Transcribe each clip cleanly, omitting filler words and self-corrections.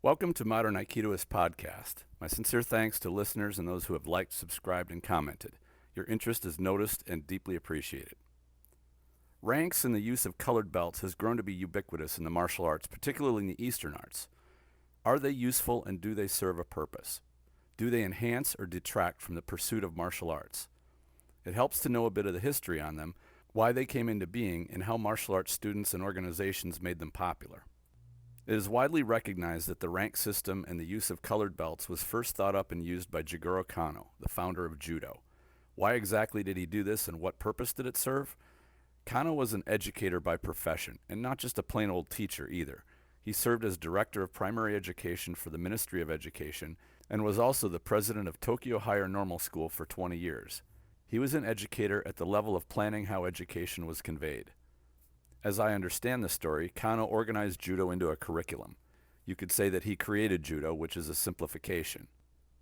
Welcome to Modern Aikidoist Podcast. My sincere thanks to listeners and those who have liked, subscribed, and commented. Your interest is noticed and deeply appreciated. Ranks and the use of colored belts has grown to be ubiquitous in the martial arts, particularly in the Eastern arts. Are they useful and do they serve a purpose? Do they enhance or detract from the pursuit of martial arts? It helps to know a bit of the history on them, why they came into being, and how martial arts students and organizations made them popular. It is widely recognized that the rank system and the use of colored belts was first thought up and used by Jigoro Kano, the founder of Judo. Why exactly did he do this and what purpose did it serve? Kano was an educator by profession, and not just a plain old teacher either. He served as director of primary education for the Ministry of Education and was also the president of Tokyo Higher Normal School for 20 years. He was an educator at the level of planning how education was conveyed. As I understand the story, Kano organized Judo into a curriculum. You could say that he created Judo, which is a simplification.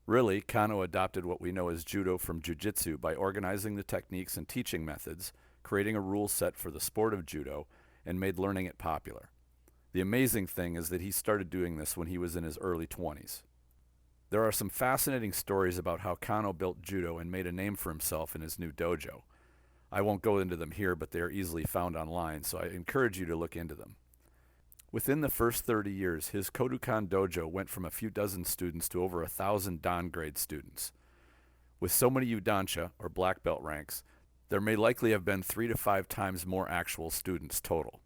Really, Kano adopted what we know as Judo from Jiu-Jitsu by organizing the techniques and teaching methods, creating a rule set for the sport of Judo, and made learning it popular. The amazing thing is that he started doing this when he was in his early 20s. There are some fascinating stories about how Kano built Judo and made a name for himself in his new dojo. I won't go into them here, but they are easily found online, so I encourage you to look into them. Within the first 30 years, his Kodokan dojo went from a few dozen students to over 1,000 Dan grade students. With so many Udansha, or black belt ranks, there may likely have been 3 to 5 times more actual students total.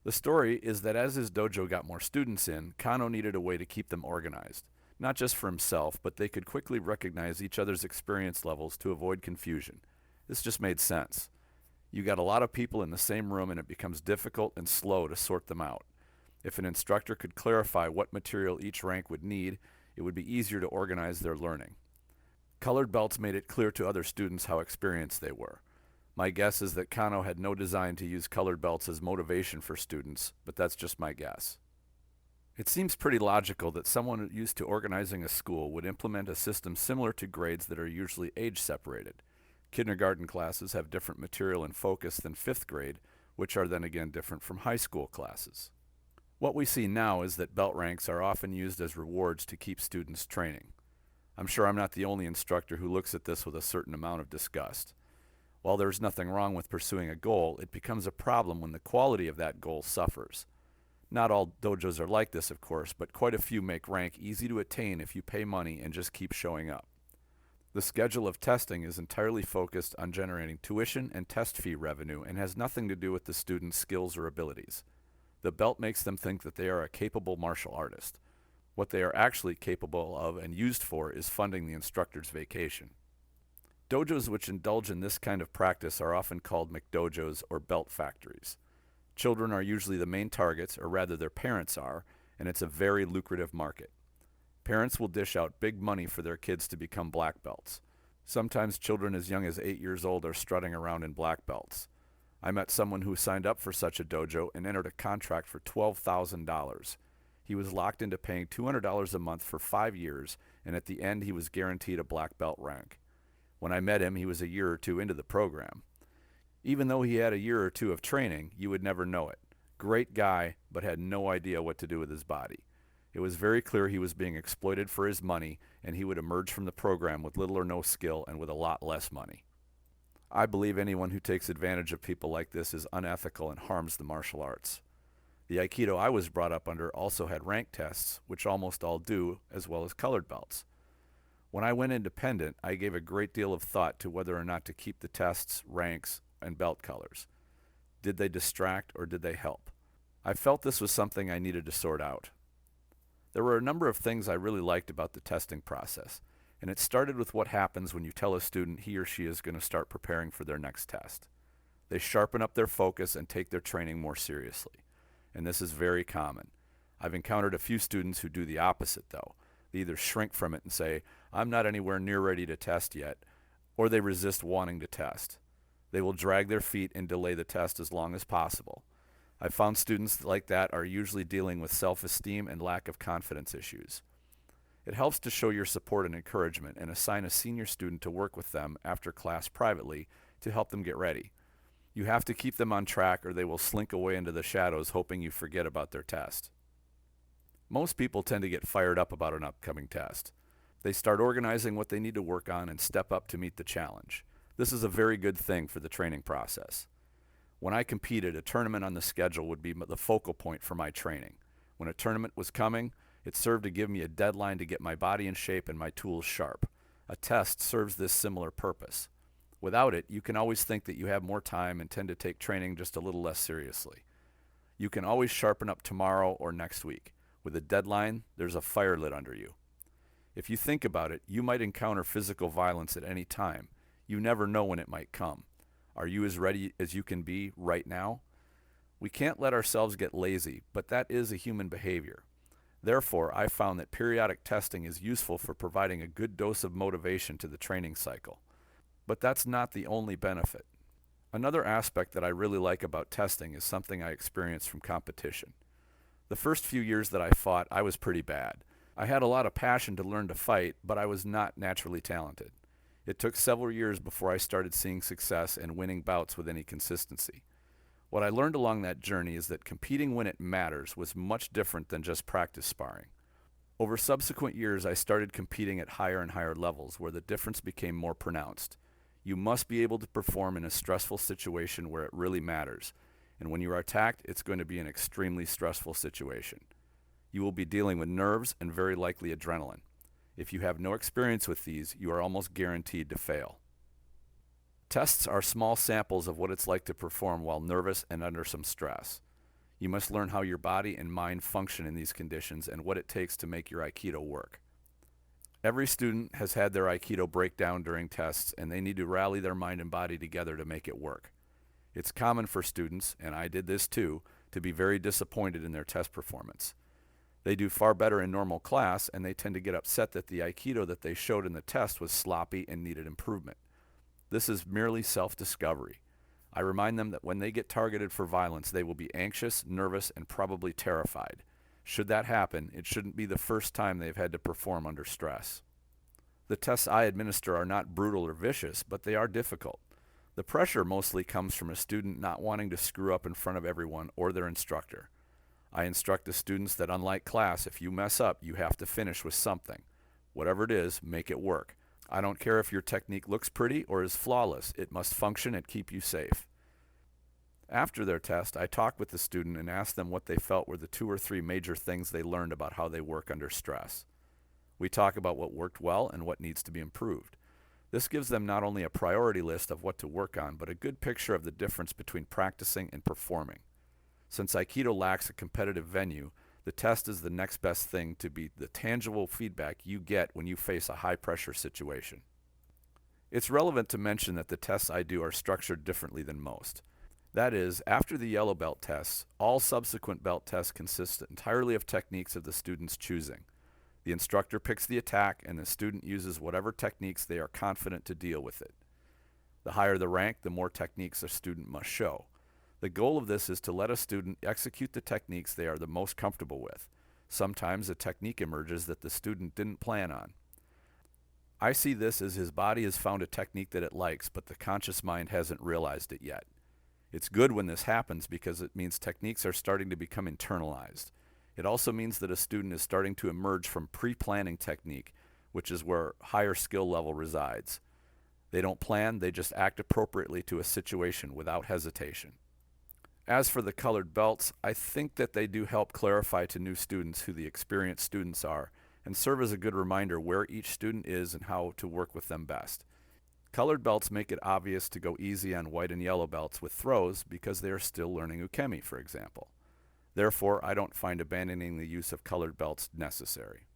The story is that as his dojo got more students in, Kano needed a way to keep them organized. Not just for himself, but they could quickly recognize each other's experience levels to avoid confusion. This just made sense. You got a lot of people in the same room and it becomes difficult and slow to sort them out. If an instructor could clarify what material each rank would need, it would be easier to organize their learning. Colored belts made it clear to other students how experienced they were. My guess is that Kano had no design to use colored belts as motivation for students, but that's just my guess. It seems pretty logical that someone used to organizing a school would implement a system similar to grades that are usually age separated. Kindergarten classes have different material and focus than 5th grade, which are then again different from high school classes. What we see now is that belt ranks are often used as rewards to keep students training. I'm sure I'm not the only instructor who looks at this with a certain amount of disgust. While there's nothing wrong with pursuing a goal, it becomes a problem when the quality of that goal suffers. Not all dojos are like this, of course, but quite a few make rank easy to attain if you pay money and just keep showing up. The schedule of testing is entirely focused on generating tuition and test fee revenue and has nothing to do with the students' skills or abilities. The belt makes them think that they are a capable martial artist. What they are actually capable of and used for is funding the instructor's vacation. Dojos which indulge in this kind of practice are often called McDo Joes or belt factories. Children are usually the main targets, or rather their parents are, and it's a very lucrative market. Parents will dish out big money for their kids to become black belts. Sometimes children as young as 8 years old are strutting around in black belts. I met someone who signed up for such a dojo and entered a contract for $12,000. He was locked into paying $200 a month for 5 years, and at the end he was guaranteed a black belt rank. When I met him, he was a year or two into the program. Even though he had a year or two of training, you would never know it. Great guy, but had no idea what to do with his body. It was very clear he was being exploited for his money, and he would emerge from the program with little or no skill and with a lot less money. I believe anyone who takes advantage of people like this is unethical and harms the martial arts. The Aikido I was brought up under also had rank tests, which almost all do, as well as colored belts. When I went independent, I gave a great deal of thought to whether or not to keep the tests, ranks, and belt colors. Did they distract or did they help? I felt this was something I needed to sort out. There were a number of things I really liked about the testing process, and it started with what happens when you tell a student he or she is going to start preparing for their next test. They sharpen up their focus and take their training more seriously, and this is very common. I've encountered a few students who do the opposite, though. They either shrink from it and say, "I'm not anywhere near ready to test yet," or they resist wanting to test. They will drag their feet and delay the test as long as possible. I've found students like that are usually dealing with self-esteem and lack of confidence issues. It helps to show your support and encouragement and assign a senior student to work with them after class privately to help them get ready. You have to keep them on track or they will slink away into the shadows hoping you forget about their test. Most people tend to get fired up about an upcoming test. They start organizing what they need to work on and step up to meet the challenge. This is a very good thing for the training process. When I competed, a tournament on the schedule would be the focal point for my training. When a tournament was coming, it served to give me a deadline to get my body in shape and my tools sharp. A test serves this similar purpose. Without it, you can always think that you have more time and tend to take training just a little less seriously. You can always sharpen up tomorrow or next week. With a deadline, there's a fire lit under you. If you think about it, you might encounter physical violence at any time. You never know when it might come. Are you as ready as you can be right now? We can't let ourselves get lazy, but that is a human behavior. Therefore, I found that periodic testing is useful for providing a good dose of motivation to the training cycle. But that's not the only benefit. Another aspect that I really like about testing is something I experienced from competition. The first few years that I fought, I was pretty bad. I had a lot of passion to learn to fight, but I was not naturally talented. It took several years before I started seeing success and winning bouts with any consistency. What I learned along that journey is that competing when it matters was much different than just practice sparring. Over subsequent years, I started competing at higher and higher levels where the difference became more pronounced. You must be able to perform in a stressful situation where it really matters, and when you are attacked, it's going to be an extremely stressful situation. You will be dealing with nerves and very likely adrenaline. If you have no experience with these, you are almost guaranteed to fail. Tests are small samples of what it's like to perform while nervous and under some stress. You must learn how your body and mind function in these conditions and what it takes to make your Aikido work. Every student has had their Aikido break down during tests, and they need to rally their mind and body together to make it work. It's common for students, and I did this too, to be very disappointed in their test performance. They do far better in normal class, and they tend to get upset that the Aikido that they showed in the test was sloppy and needed improvement. This is merely self-discovery. I remind them that when they get targeted for violence, they will be anxious, nervous, and probably terrified. Should that happen, it shouldn't be the first time they've had to perform under stress. The tests I administer are not brutal or vicious, but they are difficult. The pressure mostly comes from a student not wanting to screw up in front of everyone or their instructor. I instruct the students that unlike class, if you mess up, you have to finish with something. Whatever it is, make it work. I don't care if your technique looks pretty or is flawless. It must function and keep you safe. After their test, I talk with the student and ask them what they felt were the 2 or 3 major things they learned about how they work under stress. We talk about what worked well and what needs to be improved. This gives them not only a priority list of what to work on, but a good picture of the difference between practicing and performing. Since Aikido lacks a competitive venue, the test is the next best thing to be the tangible feedback you get when you face a high-pressure situation. It's relevant to mention that the tests I do are structured differently than most. That is, after the yellow belt tests, all subsequent belt tests consist entirely of techniques of the student's choosing. The instructor picks the attack, and the student uses whatever techniques they are confident to deal with it. The higher the rank, the more techniques a student must show. The goal of this is to let a student execute the techniques they are the most comfortable with. Sometimes a technique emerges that the student didn't plan on. I see this as his body has found a technique that it likes, but the conscious mind hasn't realized it yet. It's good when this happens because it means techniques are starting to become internalized. It also means that a student is starting to emerge from pre-planning technique, which is where higher skill level resides. They don't plan, they just act appropriately to a situation without hesitation. As for the colored belts, I think that they do help clarify to new students who the experienced students are and serve as a good reminder where each student is and how to work with them best. Colored belts make it obvious to go easy on white and yellow belts with throws because they are still learning ukemi, for example. Therefore, I don't find abandoning the use of colored belts necessary.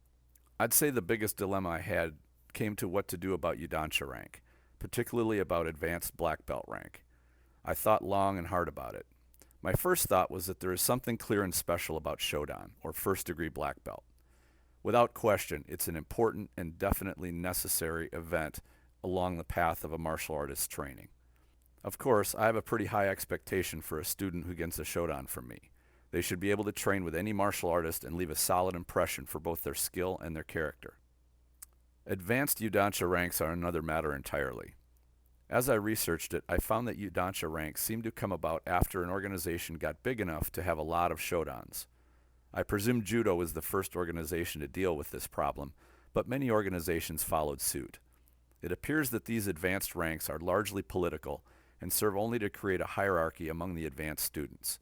I'd say the biggest dilemma I had came to what to do about Udansha rank, particularly about advanced black belt rank. I thought long and hard about it. My first thought was that there is something clear and special about Shodan, or first-degree black belt. Without question, it's an important and definitely necessary event along the path of a martial artist's training. Of course, I have a pretty high expectation for a student who gets a Shodan from me. They should be able to train with any martial artist and leave a solid impression for both their skill and their character. Advanced Udansha ranks are another matter entirely. As I researched it, I found that Udansha ranks seemed to come about after an organization got big enough to have a lot of Shodans. I presume Judo was the first organization to deal with this problem, but many organizations followed suit. It appears that these advanced ranks are largely political and serve only to create a hierarchy among the advanced students.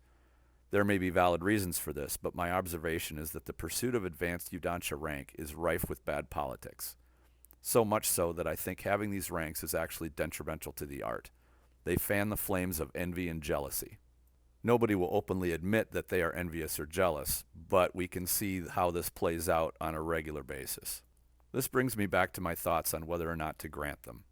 There may be valid reasons for this, but my observation is that the pursuit of advanced Udansha rank is rife with bad politics. So much so that I think having these ranks is actually detrimental to the art. They fan the flames of envy and jealousy. Nobody will openly admit that they are envious or jealous, but we can see how this plays out on a regular basis. This brings me back to my thoughts on whether or not to grant them.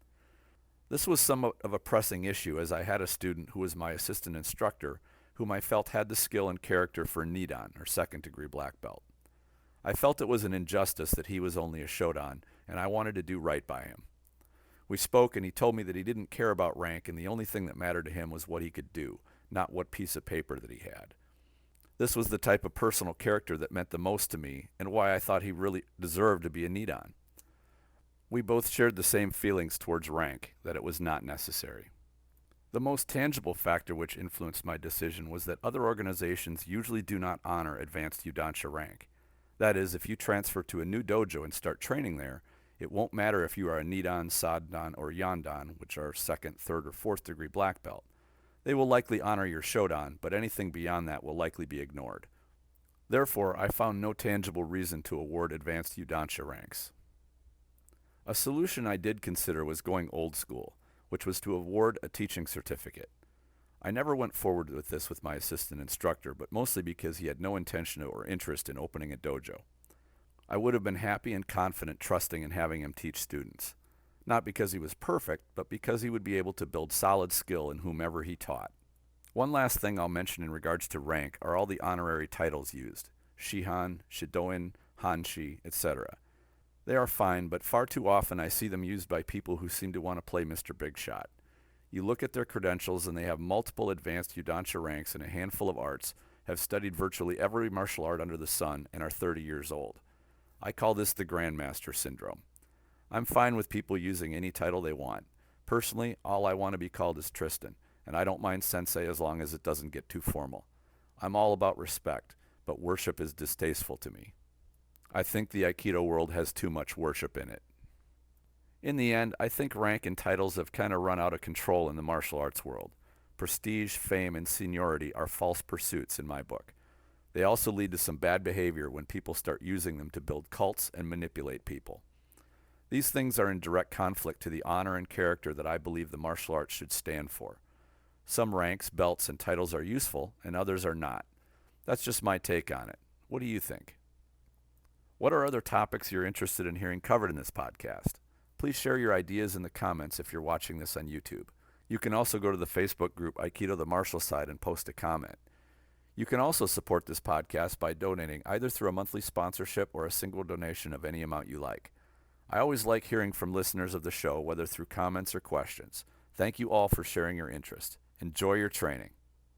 This was somewhat of a pressing issue, as I had a student who was my assistant instructor whom I felt had the skill and character for Nidan, or second-degree black belt. I felt it was an injustice that he was only a Shodan, and I wanted to do right by him. We spoke, and he told me that he didn't care about rank, and the only thing that mattered to him was what he could do, not what piece of paper that he had. This was the type of personal character that meant the most to me, and why I thought he really deserved to be a Nidan. We both shared the same feelings towards rank, that it was not necessary. The most tangible factor which influenced my decision was that other organizations usually do not honor advanced Udansha rank. That is, if you transfer to a new dojo and start training there, it won't matter if you are a Nidan, Sadan, or Yandan, which are second, third, or fourth degree black belt. They will likely honor your Shodan, but anything beyond that will likely be ignored. Therefore, I found no tangible reason to award advanced Udansha ranks. A solution I did consider was going old school, which was to award a teaching certificate. I never went forward with this with my assistant instructor, but mostly because he had no intention or interest in opening a dojo. I would have been happy and confident trusting in having him teach students. Not because he was perfect, but because he would be able to build solid skill in whomever he taught. One last thing I'll mention in regards to rank are all the honorary titles used: Shihan, Shidoin, Hanshi, etc. They are fine, but far too often I see them used by people who seem to want to play Mr. Big Shot. You look at their credentials and they have multiple advanced Udansha ranks in a handful of arts, have studied virtually every martial art under the sun, and are 30 years old. I call this the Grandmaster Syndrome. I'm fine with people using any title they want. Personally, all I want to be called is Tristan, and I don't mind sensei as long as it doesn't get too formal. I'm all about respect, but worship is distasteful to me. I think the Aikido world has too much worship in it. In the end, I think rank and titles have kind of run out of control in the martial arts world. Prestige, fame, and seniority are false pursuits in my book. They also lead to some bad behavior when people start using them to build cults and manipulate people. These things are in direct conflict to the honor and character that I believe the martial arts should stand for. Some ranks, belts, and titles are useful, and others are not. That's just my take on it. What do you think? What are other topics you're interested in hearing covered in this podcast? Please share your ideas in the comments if you're watching this on YouTube. You can also go to the Facebook group Aikido the Martial Side and post a comment. You can also support this podcast by donating either through a monthly sponsorship or a single donation of any amount you like. I always like hearing from listeners of the show, whether through comments or questions. Thank you all for sharing your interest. Enjoy your training.